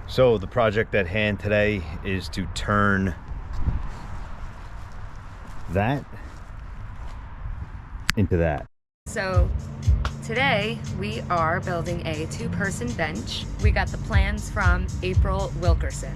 So the project at hand today is to turn that into that. So today we are building a 2-person bench. We got the plans from April Wilkerson.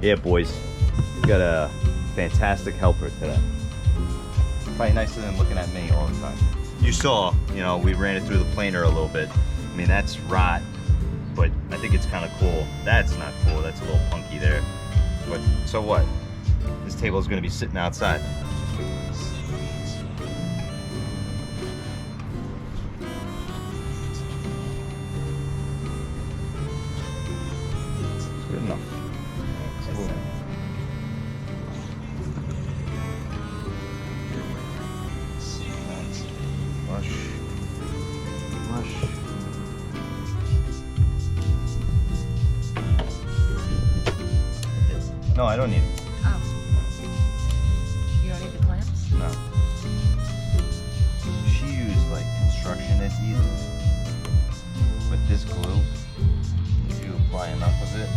Yeah, boys, we got a fantastic helper today. Probably nicer than looking at me all the time. You saw, you know, we ran it through the planer a little bit. I mean, that's rot, but I think it's kind of cool. That's not cool, that's a little punky there. But so what? This table is going to be sitting outside. It's good enough. Flush. No, I don't need it. Oh. You don't need the clamps? No. She used like construction adhesive, but this glue, if you apply enough of it,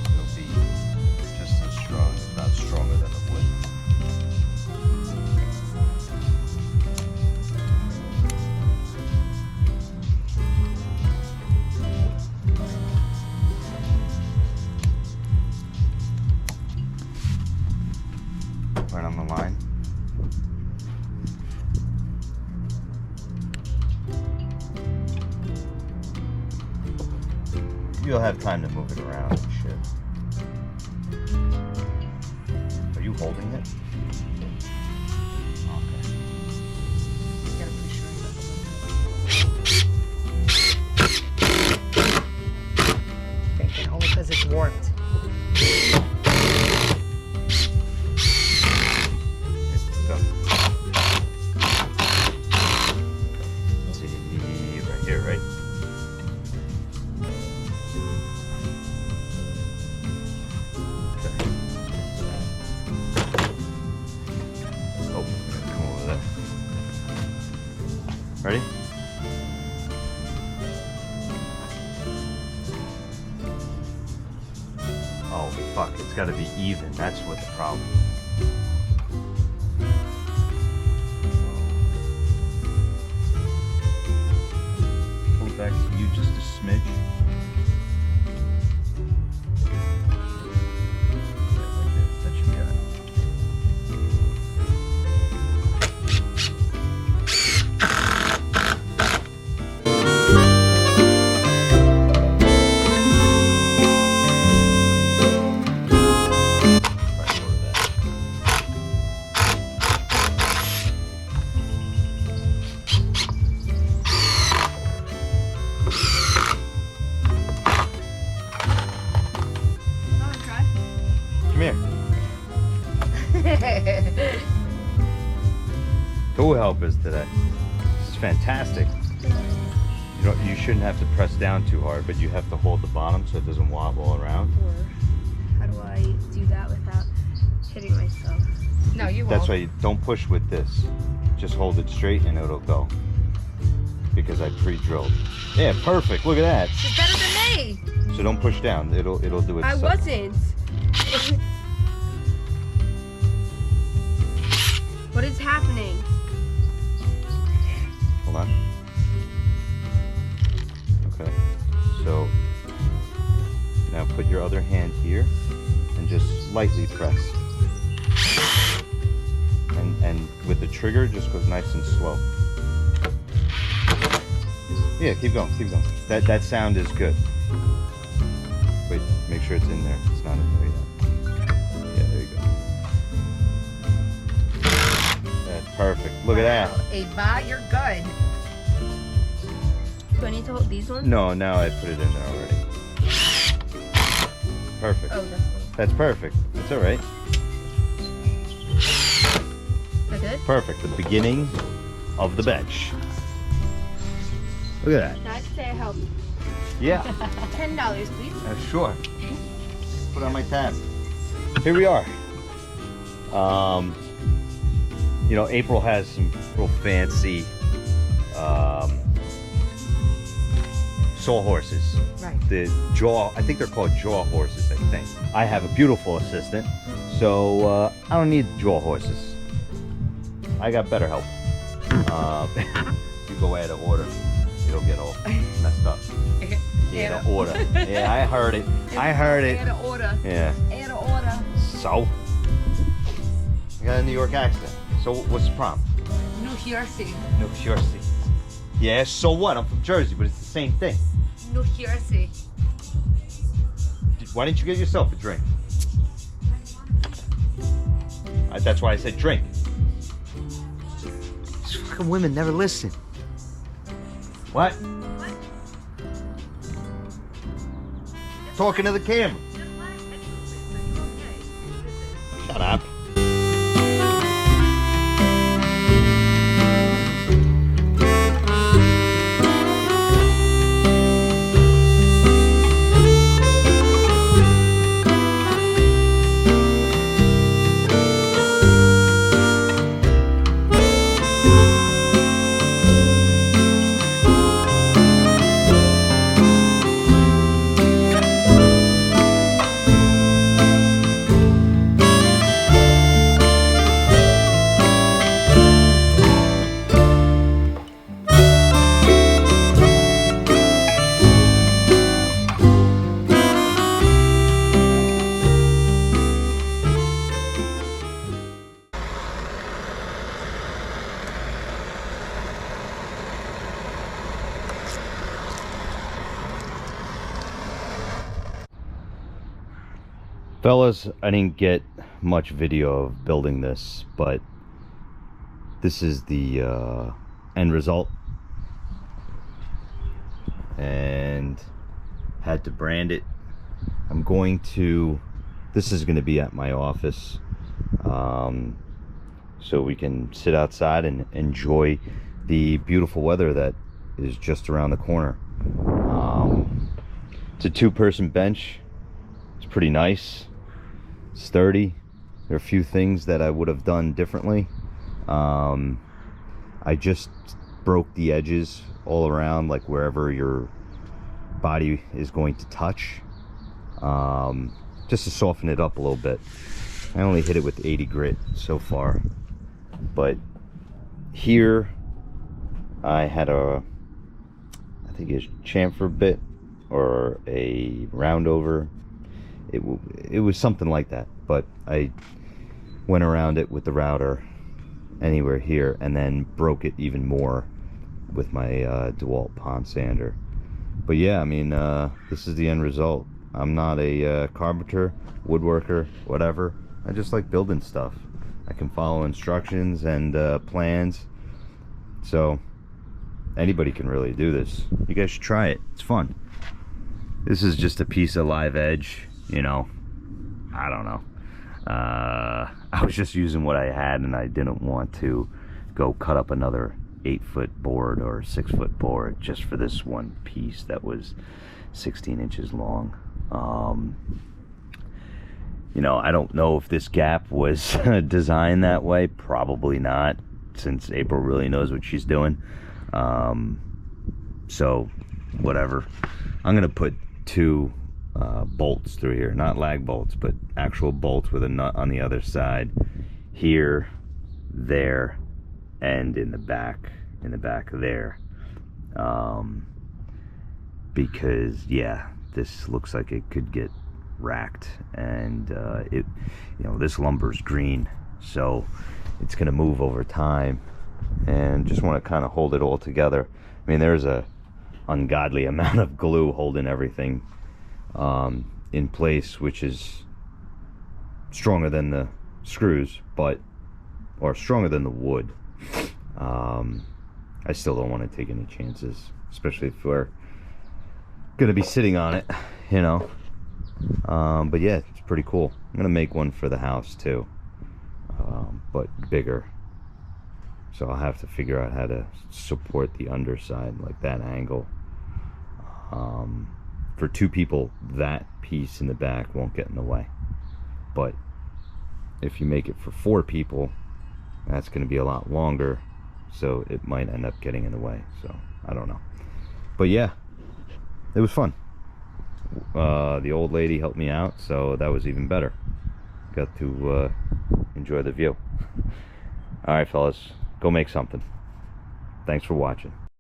it'll be just as strong, if not stronger than the wood. Right on the line. You'll have time to move it around and shit. Are you holding it? Okay. You gotta push right. Thinking only because it's warped. Right here, right? Oh, come over there. Ready? Oh fuck, it's gotta be even. That's what the problem. Pull it back to you just a smidge. That should be all right. Tool helpers today. It's fantastic. You shouldn't have to press down too hard, but you have to hold the bottom so it doesn't wobble around. Or how do I do that without hitting myself? No, you won't. That's why you don't push with this. Just hold it straight and it'll go. Because I pre-drilled. Yeah, perfect. Look at that. It's better than me. So don't push down. It'll do it. I wasn't. What is happening? Hold on. Okay. So now put your other hand here and just lightly press. And with the trigger, just goes nice and slow. Yeah, keep going, keep going. That sound is good. Wait, make sure it's in there. It's not in there yet. Yeah, there you go. That's perfect. Look at that. Ava, you're good. Do I need to hold these ones? No, now I put it in there already. Perfect. Oh, that's one. That's perfect. That's all right. Is that good? Perfect. The beginning of the bench. Look at that. Now I can say I help. Yeah. $10, please. Sure. Put on my tab. Here we are. You know, April has some real fancy sawhorses. Right. The jaw, I think they're called jaw horses, I think. I have a beautiful assistant, so I don't need jaw horses. I got better help. You go out of order, it'll get all messed up. Yeah, the order. Yeah, I heard it. I heard it. Add an order. Yeah. Add an order. So? I got a New York accent. So what's the problem? New Jersey. New Jersey. Yeah, so what? I'm from Jersey, but it's the same thing. New Jersey. Why didn't you get yourself a drink? That's why I said drink. These fucking women never listen. What? Talking to the camera. Shut up. Fellas, I didn't get much video of building this, but this is the end result. And had to brand it. I'm going to, this is going to be at my office, so we can sit outside and enjoy the beautiful weather that is just around the corner. It's a two-person bench. It's pretty nice, sturdy. There are a few things that I would have done differently. I just broke the edges all around, like wherever your body is going to touch, to just to soften it up a little bit. I only hit it with 80 grit so far, but here I had I think it's chamfer bit or a round over. It was something like that, but I went around it with the router anywhere here and then broke it even more with my DeWalt pond sander. But yeah, I mean, this is the end result. I'm not a carpenter, woodworker, whatever. I just like building stuff. I can follow instructions and plans, so anybody can really do this. You guys should try it. It's fun. This is just a piece of live edge, you know. I don't know. I was just using what I had, and I didn't want to go cut up another 8-foot board or 6-foot board just for this one piece that was 16 inches long. You know, I don't know if this gap was designed that way. Probably not, since April really knows what she's doing. So whatever. I'm gonna put 2 bolts through here, not lag bolts, but actual bolts with a nut on the other side, here, there, and in the back there, because yeah, this looks like it could get racked, and you know, this lumber's green, so it's gonna move over time, and just want to kind of hold it all together. I mean, there's a ungodly amount of glue holding everything in place, which is stronger than the screws, or stronger than the wood. I still don't want to take any chances, especially if we're gonna be sitting on it, you know. But yeah, it's pretty cool. I'm gonna make one for the house too, but bigger, so I'll have to figure out how to support the underside, like that angle. For 2 people, that piece in the back won't get in the way, but if you make it for 4 people, that's going to be a lot longer, so it might end up getting in the way. So I don't know, but yeah, it was fun. The old lady helped me out, so that was even better. Got to enjoy the view. All right, fellas, go make something. Thanks for watching.